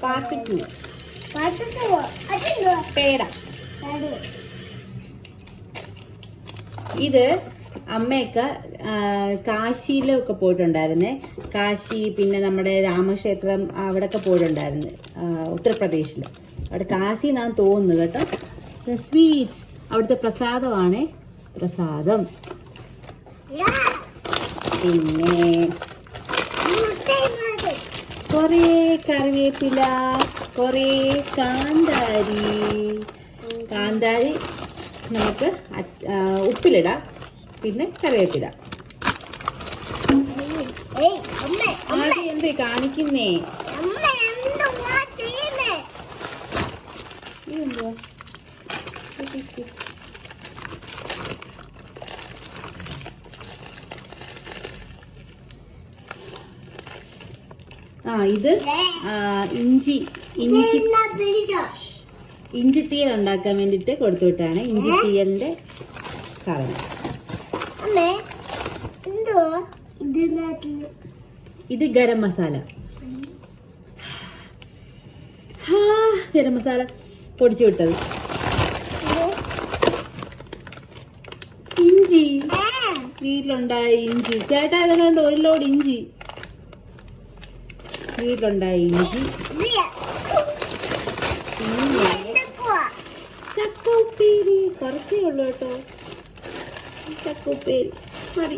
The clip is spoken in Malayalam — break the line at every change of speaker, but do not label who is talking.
പാർട്ട് 2. പേട. ഇത് അമ്മയൊക്കെ കാശിയിലൊക്കെ പോയിട്ടുണ്ടായിരുന്നേ. കാശി, പിന്നെ നമ്മുടെ രാമക്ഷേത്രം, അവിടെയൊക്കെ പോയിട്ടുണ്ടായിരുന്നു, ഉത്തർപ്രദേശിൽ. അവിടെ കാശി എന്നാണ് തോന്നുന്നു കേട്ടോ. സ്വീറ്റ്സ്, അവിടുത്തെ പ്രസാദമാണേ, പ്രസാദം. പിന്നെ കുറേ കറിവേപ്പില, കുറേ കാന്താരി. കാന്താരി നമുക്ക് ഉപ്പിലിടാം, പിന്നെ കറിവേപ്പില. ആദ്യം എന്തേ കാണിക്കുന്നേ? ഇതെന്തുവാ? ഇത് ഇഞ്ചി തീയൽ ഉണ്ടാക്കാൻ വേണ്ടിട്ട് കൊടുത്തുവിട്ടാണ്. ഇഞ്ചി തീയലിന്റെ സാധനം. ഇത് ഗരം മസാല. ഗരം മസാല പൊടിച്ചു വിട്ടത്. ഇഞ്ചി, വീട്ടിലുണ്ടായ ഇഞ്ചി. ചേട്ടാ ഇതിനുണ്ട് 1 ലോഡ് ഇഞ്ചി. വീട്ടിലുണ്ടായ ഇഞ്ചി. ചക്ക ഉപ്പേരി കുറച്ചേ ഉള്ളു കേട്ടോ. ചക്ക ഉപ്പേരി മതി.